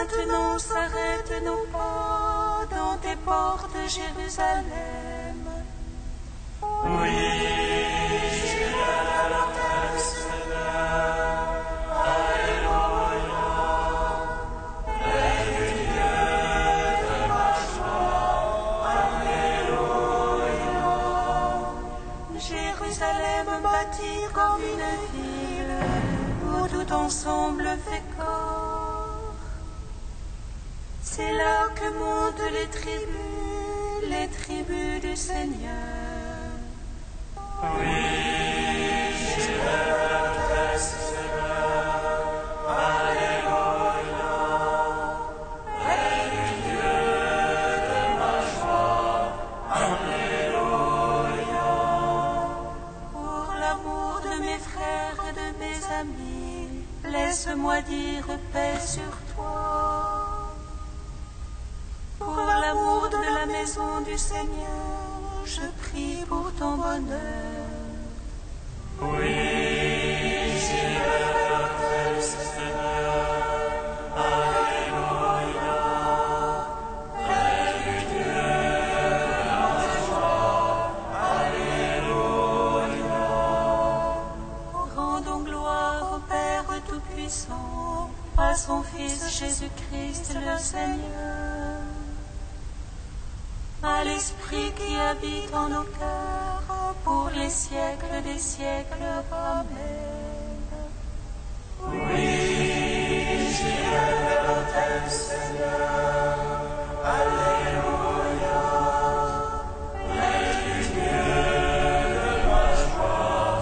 maintenant s'arrête-nous pas dans tes portes, Jérusalem. Oui, j'irai à l'autel, Seigneur. Alléluia. Rêve du Dieu de ma joie. Alléluia. Jérusalem bâtie comme une ville où tout ensemble fait corps. C'est là que montent les tribus du Seigneur. Oui, j'irai à l'autel, Seigneur. Alléluia. Rêve du Dieu de ma joie. Alléluia. Pour l'amour de mes frères et de mes amis, laisse-moi dire paix sur toi. Pour l'amour de la maison du Seigneur, je prie pour ton bonheur. Oui, j'irai à l'autel, Seigneur. Alléluia. Rêve du Dieu de ma joie. Alléluia. Rendons gloire au Père Tout-Puissant, à son Fils Jésus-Christ le Seigneur, à l'Esprit qui habite en nos cœurs, pour les siècles des siècles. Amen. Oui, j'irai à l'autel, Seigneur. Alléluia. Rêve du Dieu de ma joie.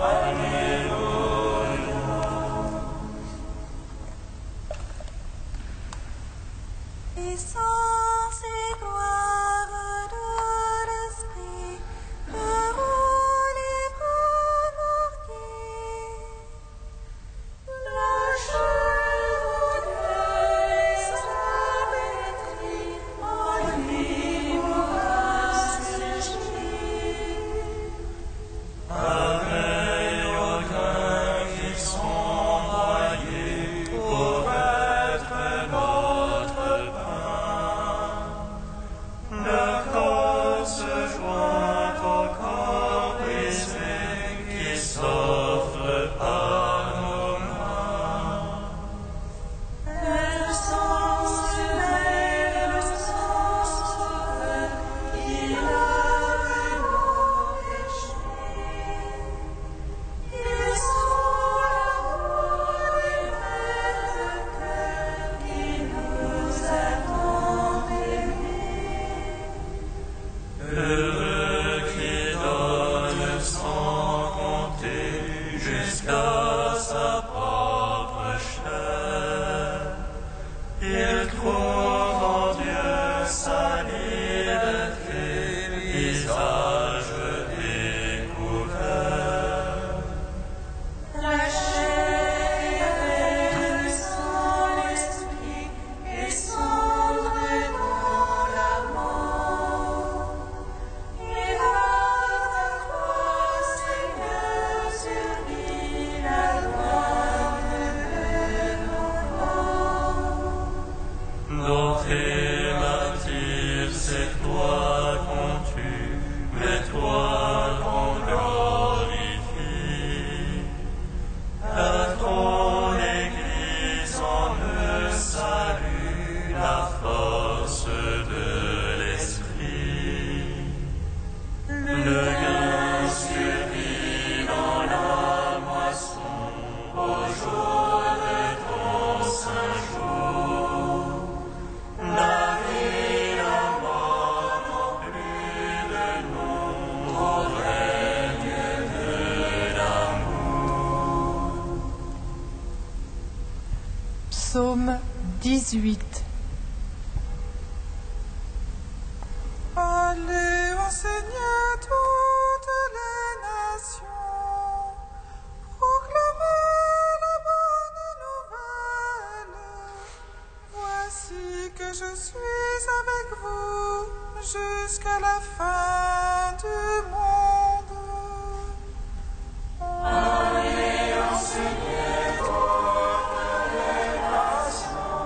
Alléluia. Puissance et gloire de l'Esprit, heureux les bras marqués. La chair de l'esclaverie en lui pourra sécher. Pareil aux grains qui sont broyés pour être notre pain. Le corps se joint au corps brisé qui s'offre par nos mains. Le sang humain, le sang sauveur, qui lave nos péchés. Ils sont l'amour et le cœur qui nous attendent aimés. Heureux qui donne sans compter jusqu'à sa propre chair. Il trouve en Dieu sa liberté, visage découvert. La chair et le sang, l'esprit, et cendre dans la mort. Et grâce à toi, Seigneur, survit la gloire de nos morts. Notre martyr, c'est toi qu'on tue, mais toi qu'on glorifie. À ton Église on me salue, la force de l'Esprit. Le grain survit dans la moisson au jour de ton saint jour. La vie, la mort n'ont plus de nom au règne de l'amour. Psaume 18. Allez, enseignez toutes les nations, proclamez la bonne nouvelle. Voici que je suis avec vous jusqu'à la fin du monde. Allez, enseignez toutes les nations,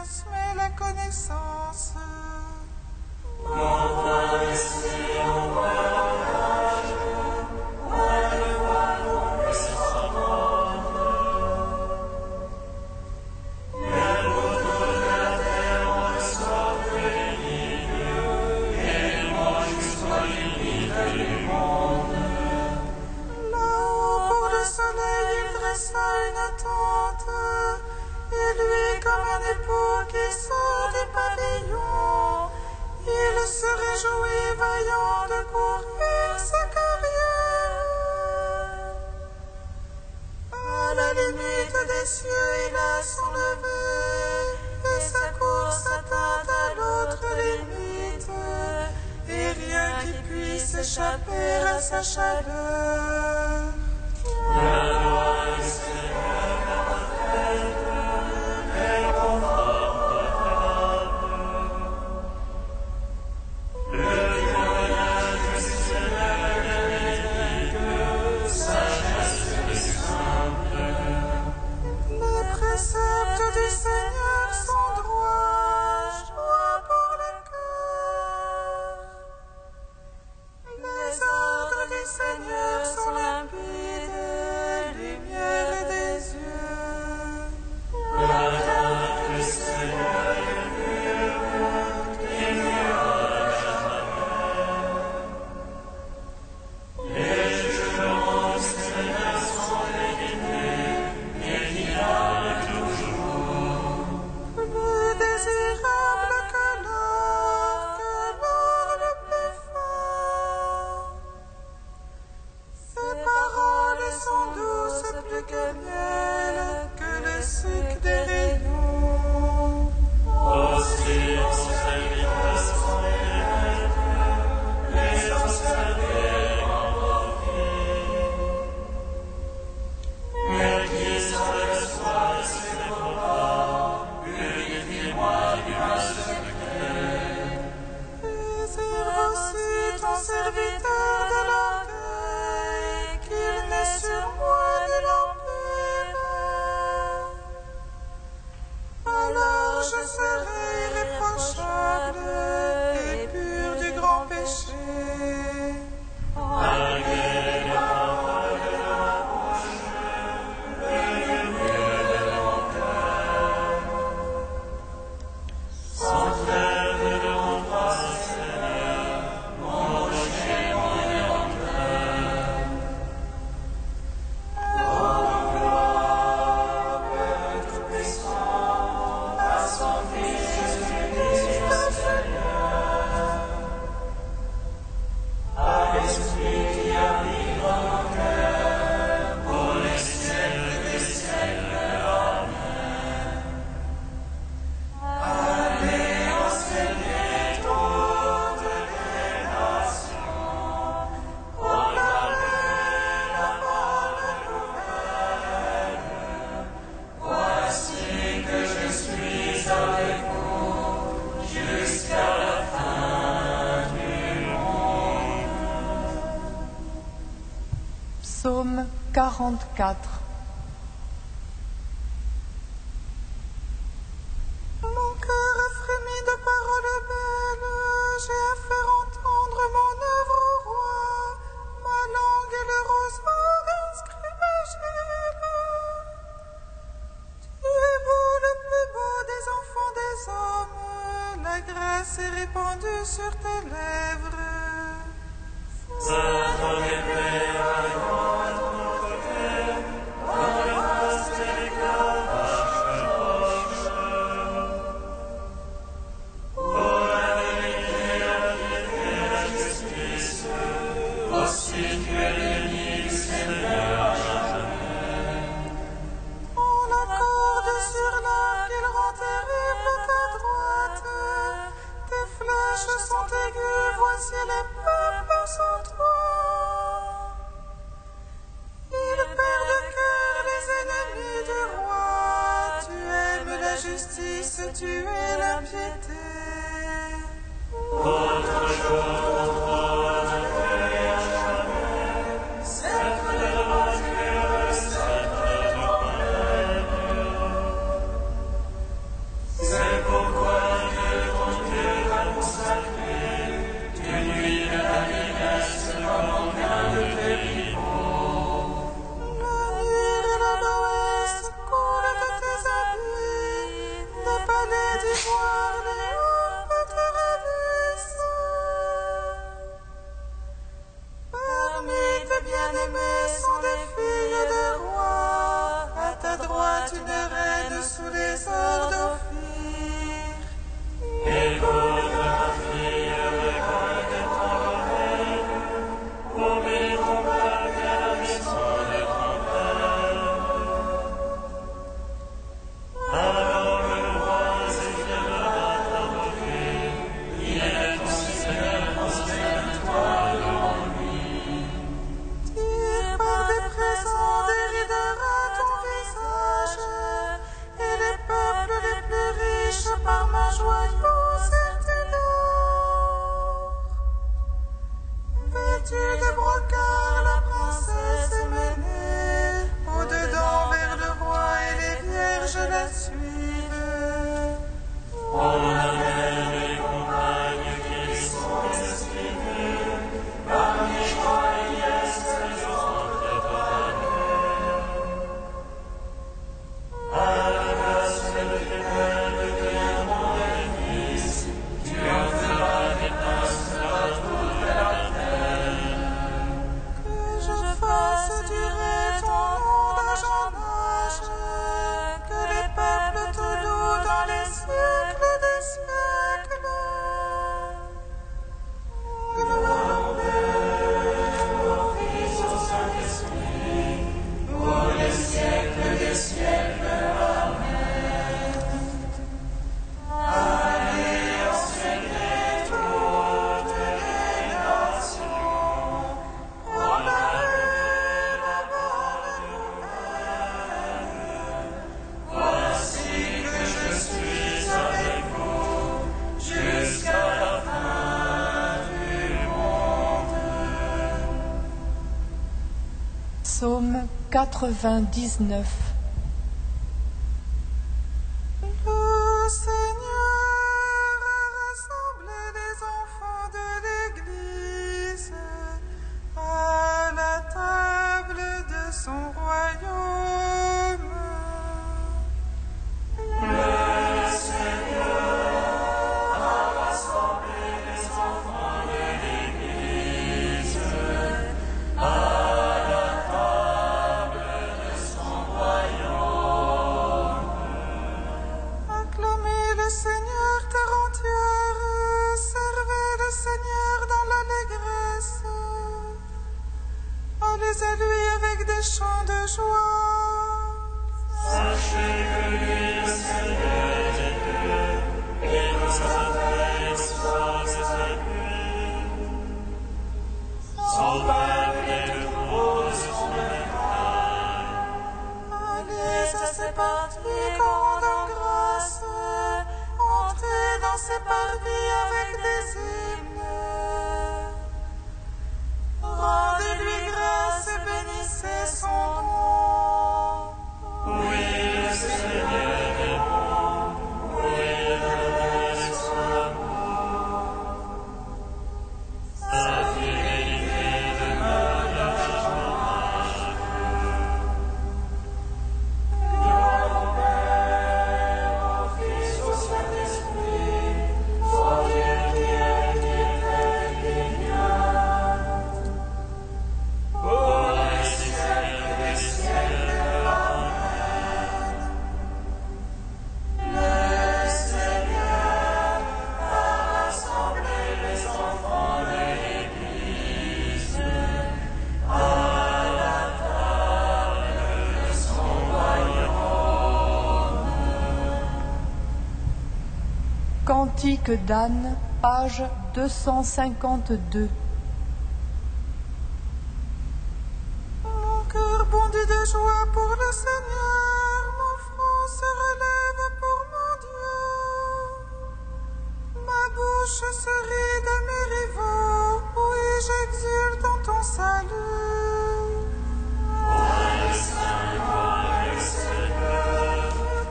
transmet la connaissance. Là-haut, pour le soleil, il dressa une tente, et lui, comme un époux qui sort des pavillons, il se réjouit vaillant de courir sa carrière. À la limite des cieux, il a s'enlevé, et sa course atteint à l'autre limite, et rien qui puisse échapper à sa chaleur. Les préceptes du Seigneur sont droits, joie pour le cœur. Les ordres du Seigneur sont limpides, lumière des yeux. Plus désirable que l'or le plus fin. Ses paroles sont douces plus que le miel, que le sucre des rayons. Désire aussi ton serviteur de l'orgueil, qu'il n'ait sur moi de l'empire. Alors je serai irréprochable et pur du grand péché. Psaume 44. Mon cœur a frémi de paroles belles, j'ai à faire entendre mon œuvre au roi, ma langue est le roseau inscrit végile. Tu es beau, le plus beau des enfants des hommes, la grâce est répandue sur tes lèvres. On l'accorde sur l'arc, il rend terrible ta droite. Tes flèches sont aiguës, voici les peuples sont toi. Il perd de cœur les ennemis du roi. Tu aimes la justice, tu es la piété. C'est des reines sous les heures d'Ophir. Écoute ma fille, récolte ton oreille, oublie ton peuple à la maison de ton père. Alors le roi s'écrira à Ophir, il est ton Seigneur, prosterne-toi devant lui. Tire par des présents des rides à ton visage, et les peuples les plus riches par ma joyaux serre-tu l'or. Vêtue de brocart, la princesse est menée, au-dedans vers le roi et les vierges la suivent. On amène les compagnes qui sont estimées, parmi joyeuses elles entrent préparées. À la place de l'Éternel qui est mon Église, tu en feras des princes à toute la terre. Que je fasse durer ton nom d'âge en âge, que les peuples te louent dans les siècles des siècles. Gloire au Fils, au Saint-Esprit, pour les siècles des siècles. Amen. Allez, enseignez toutes les nations, proclamez la bonne nouvelle. Voici que je suis avec vous jusqu'à la fin du monde. Psaume 99. Le Seigneur a rassemblé les enfants de l'Église à la table de son royaume. Le Seigneur a rassemblé les enfants de l'Église à la table de son royaume. Acclamez le Seigneur terre entière, servez le Seigneur dans l'allégresse. Allez à lui avec des chants de joie. Sachez que lui, le Seigneur, est Dieu, et nous savons exauce ses buts. Son peuple est le troupeau sur son bétail. Allez à ses parties, rendant grâce. Entrez dans ses parvis avec des hymnes. Rendez-lui grâce et bénissez son nom. Oui, le Seigneur est bon, oui, l'Éternel est son amour. Sa fidélité demeure d'un jugement à chacun. Gloire au Père, au Fils, au Saint-Esprit, au Dieu qui est, qui était, qui vient. Pour les siècles des siècles. Amen. Le Seigneur a rassemblé les enfants de l'Église à la table de son royaume. Cantique d'Anne, page 252. Mon cœur bondit de joie pour le Seigneur, mon front se relève pour mon Dieu. Ma bouche se rit de mes rivaux, oui, j'exulte en ton salut. Toi le Saint, toi le Seigneur,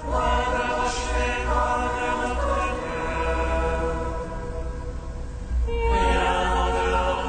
toi le rocher comme notre Dieu. Et en dehors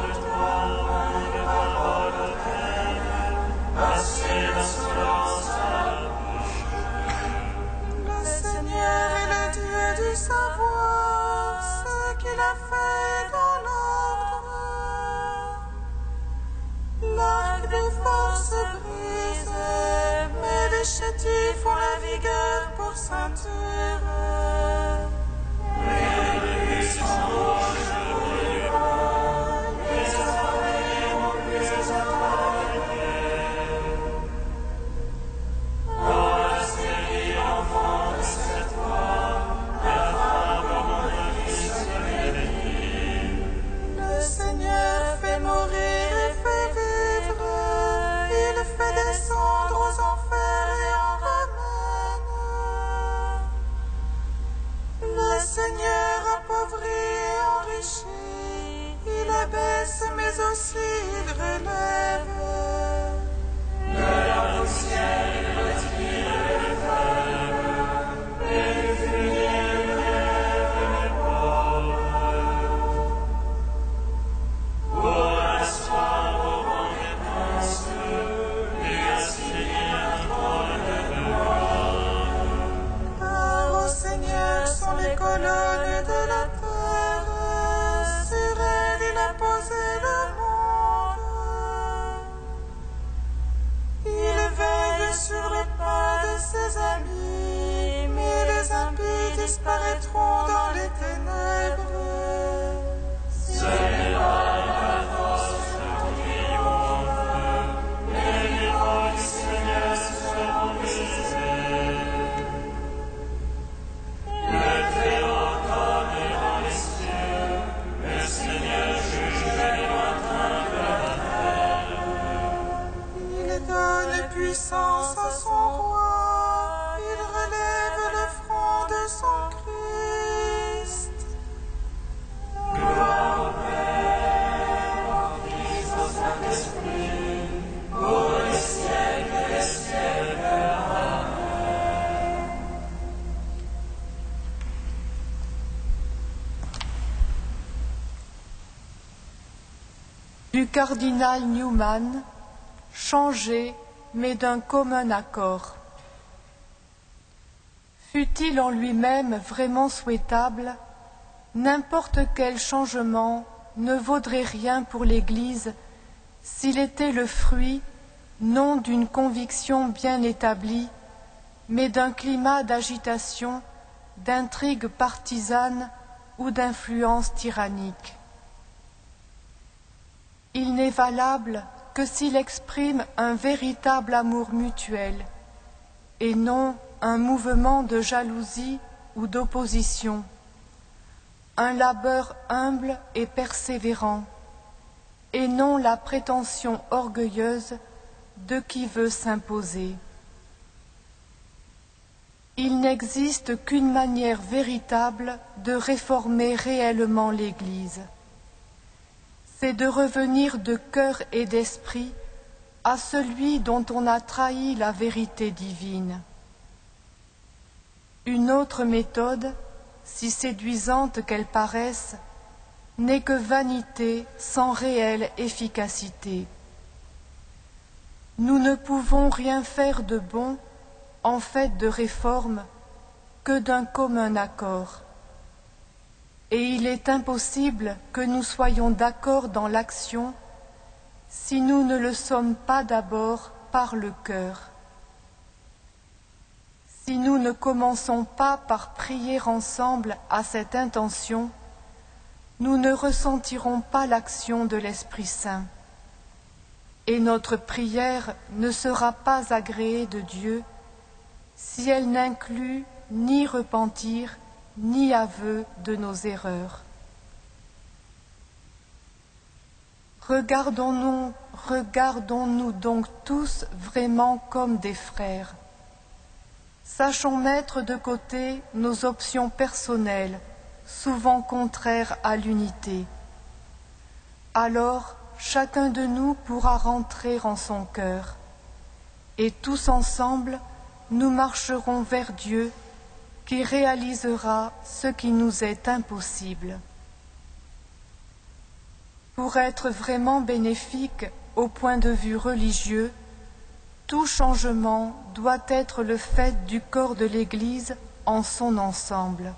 fléchit, il abaisse mais aussi il relève. De la poussière il retire les faibles, et du fumier il lève les pauvres. Pour asseoir au vent des princes, et assigner un trône de gloire. Car au Seigneur sont les colonnes de la terre, sur elle il a posé le monde. Il veille sur le pas de ses amis, mais les impies disparaîtront dans les ténèbres. Celui-là la force triomphe, les livres du Seigneur seront brisés. Le Très-Haut domine dans les cieux, le Seigneur juge les lointains de la terre. Il donne puissance à son roi, il relève le front de son Christ. Gloire au Père, au Fils, au Saint-Esprit, pour les siècles des siècles. Amen. Du cardinal Newman, changé mais d'un commun accord. Fût-il en lui-même vraiment souhaitable, n'importe quel changement ne vaudrait rien pour l'Église s'il était le fruit non d'une conviction bien établie, mais d'un climat d'agitation, d'intrigues partisanes ou d'influences tyranniques. Il n'est valable que s'il exprime un véritable amour mutuel et non un mouvement de jalousie ou d'opposition, un labeur humble et persévérant, et non la prétention orgueilleuse de qui veut s'imposer. Il n'existe qu'une manière véritable de réformer réellement l'Église. C'est de revenir de cœur et d'esprit à celui dont on a trahi la vérité divine. Une autre méthode, si séduisante qu'elle paraisse, n'est que vanité sans réelle efficacité. Nous ne pouvons rien faire de bon, en fait de réforme, que d'un commun accord. Et il est impossible que nous soyons d'accord dans l'action si nous ne le sommes pas d'abord par le cœur. Si nous ne commençons pas par prier ensemble à cette intention, nous ne ressentirons pas l'action de l'Esprit Saint. Et notre prière ne sera pas agréée de Dieu si elle n'inclut ni repentir, ni aveu de nos erreurs. Regardons-nous donc tous vraiment comme des frères. Sachons mettre de côté nos options personnelles, souvent contraires à l'unité. Alors, chacun de nous pourra rentrer en son cœur, et tous ensemble, nous marcherons vers Dieu, qui réalisera ce qui nous est impossible. Pour être vraiment bénéfique au point de vue religieux, tout changement doit être le fait du corps de l'Église en son ensemble.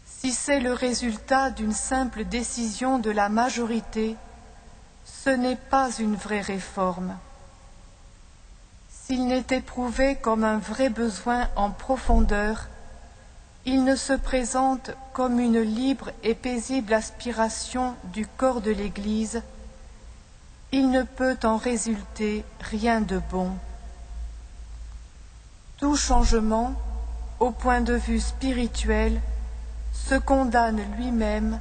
Si c'est le résultat d'une simple décision de la majorité, ce n'est pas une vraie réforme. S'il n'est éprouvé comme un vrai besoin en profondeur, il ne se présente comme une libre et paisible aspiration du corps de l'Église, il ne peut en résulter rien de bon. Tout changement, au point de vue spirituel, se condamne lui-même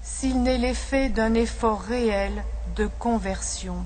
s'il n'est l'effet d'un effort réel de conversion.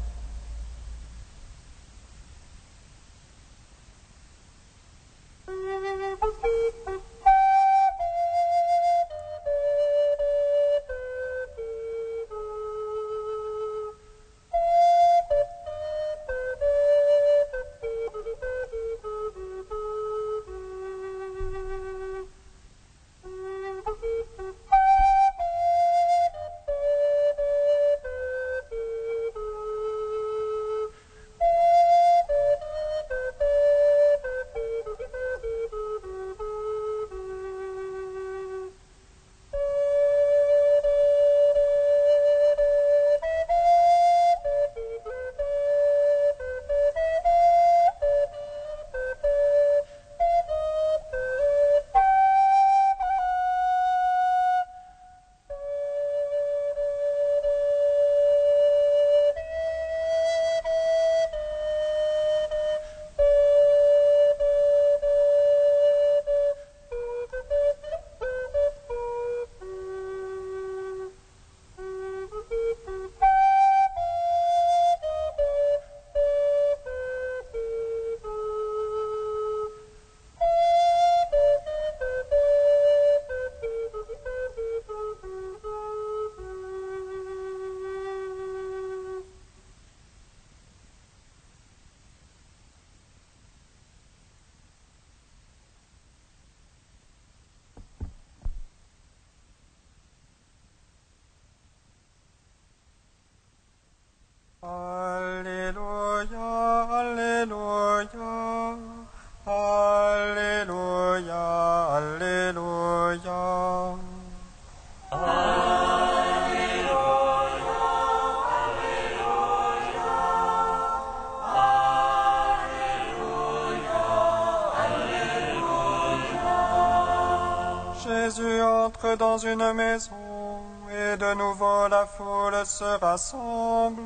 Jésus entre dans une maison et de nouveau la foule se rassemble.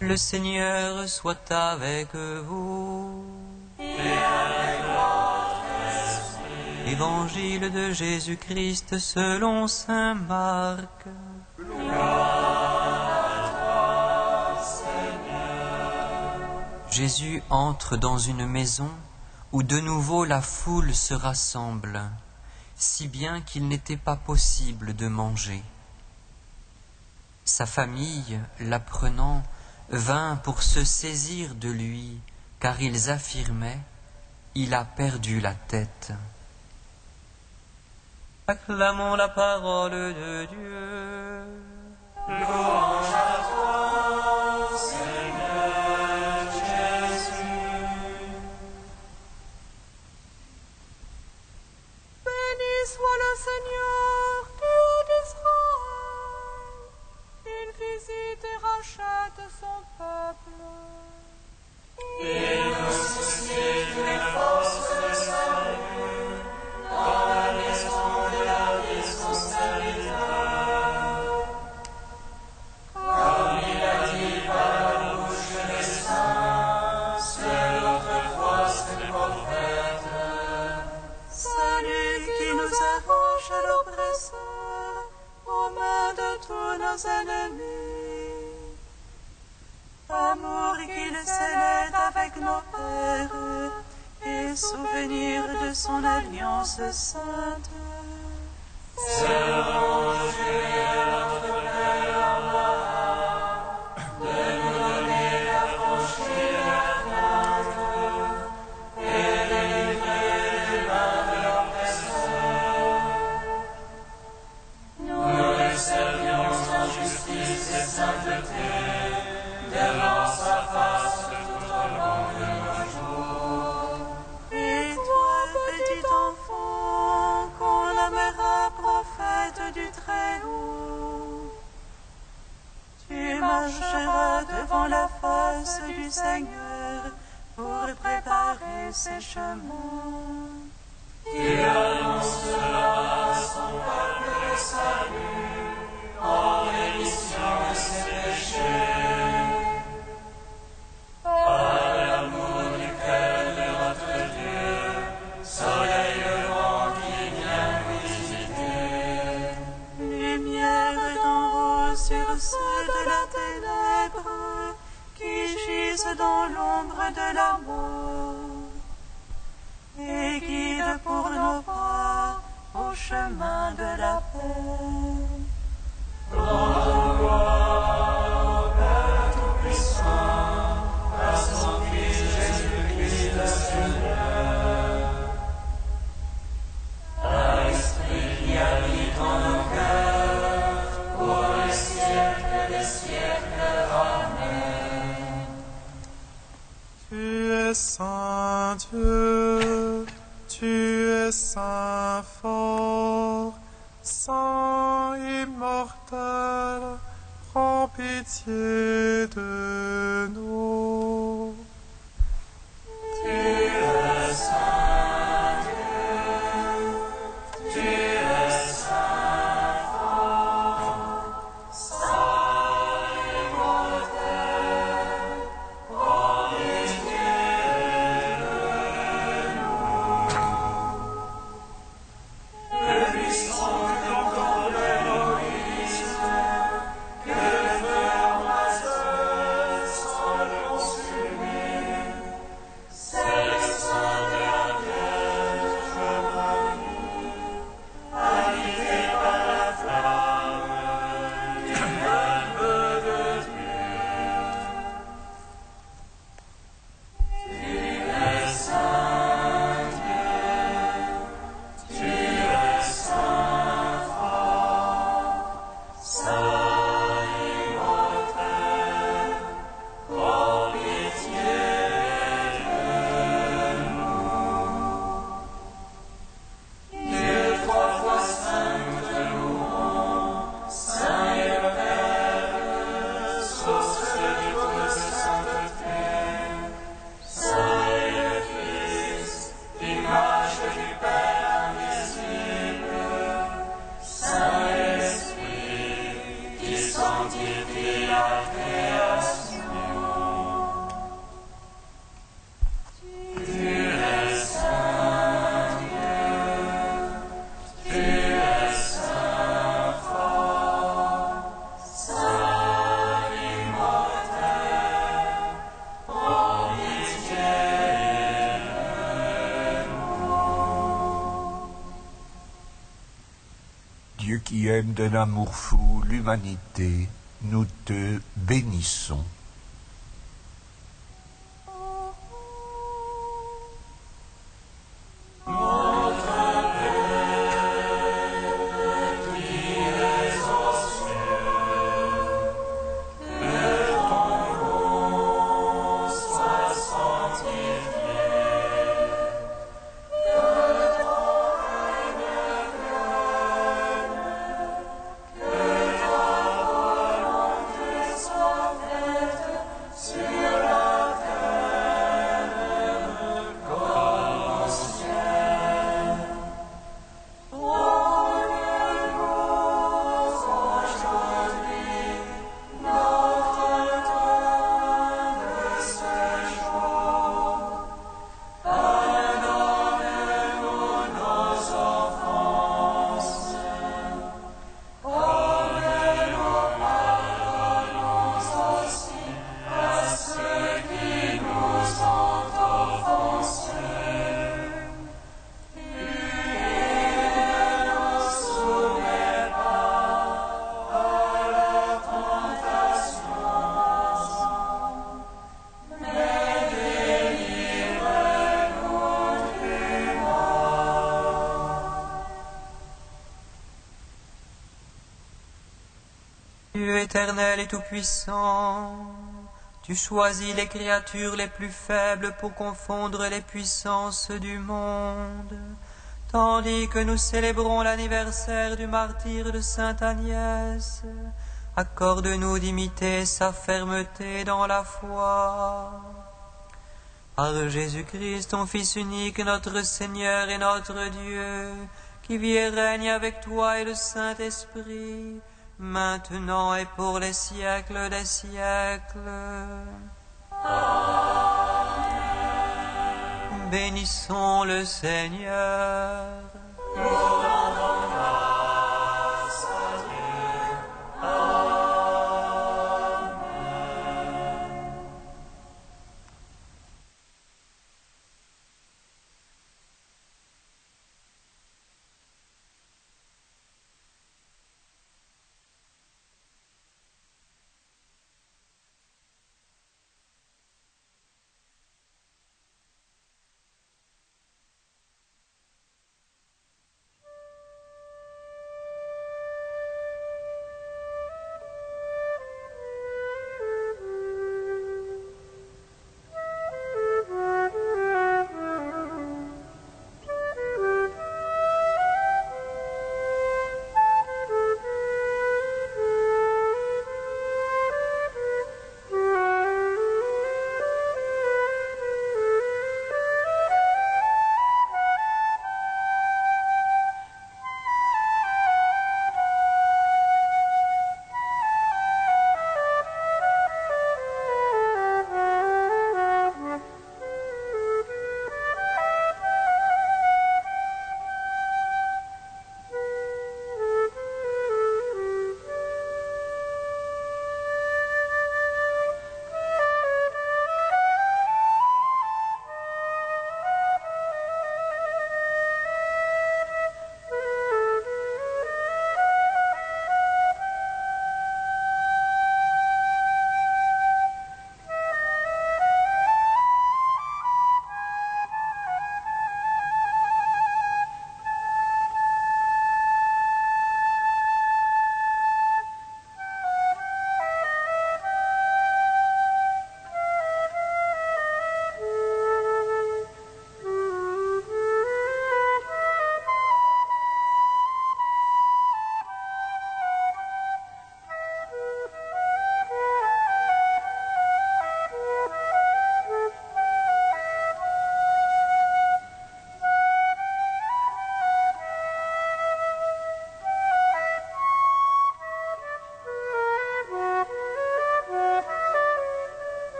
Le Seigneur soit avec vous. Et avec votre esprit. Évangile de Jésus-Christ selon saint Marc. Jésus entre dans une maison où de nouveau la foule se rassemble, si bien qu'il n'était pas possible de manger. Sa famille, l'apprenant, vint pour se saisir de lui, car ils affirmaient « Il a perdu la tête ». Acclamons la parole de Dieu. Louange à toi, Seigneur Jésus. Béni soit le Seigneur, Dieu d'Israël. Il visite et rachète son peuple. Et nous suscite les forces de salut dans la maison de la vie de son serviteur. Comme il a dit par la bouche des saints, seul autrefois ses prophètes. Celui qui nous arrache à l'oppresseur, aux mains de tous nos ennemis. Amour qu'il scellait avec nos pères, et souvenir de son alliance sainte. Et toi, petit enfant, qu'on nommera prophète du Très-Haut, tu marcheras devant la face du Seigneur pour préparer ses chemins. Il annoncera à son peuple le salut en rémission de ses péchés. Par l'amour du cœur de notre Dieu, soleil levant qui vient nous visiter. Lumière d'en haut sur ceux de la ténèbre qui gisent dans l'ombre de la mort, et guide pour nos pas au chemin de la paix. Rendons gloire au Père Tout-Puissant, à son Fils Jésus-Christ le Seigneur, à l'Esprit qui habite en nos cœurs, pour les siècles des siècles. Amen. Tu es saint Dieu, tu es saint fort, saint immortel, prends pitié de nous. Tu es saint Dieu, tu es saint fort, saint immortel, prends pitié de nous. Le buisson que contemplait Moïse, que le feu embrasse sans le consumer. Dieu qui aime d'un amour fou l'humanité, nous te bénissons. Dieu éternel et tout-puissant, tu choisis les créatures les plus faibles pour confondre les puissances du monde, tandis que nous célébrons l'anniversaire du martyre de Sainte Agnès. Accorde-nous d'imiter sa fermeté dans la foi. Par Jésus-Christ, ton Fils unique, notre Seigneur et notre Dieu, qui vit et règne avec toi et le Saint-Esprit, maintenant et pour les siècles des siècles. Amen. Bénissons le Seigneur.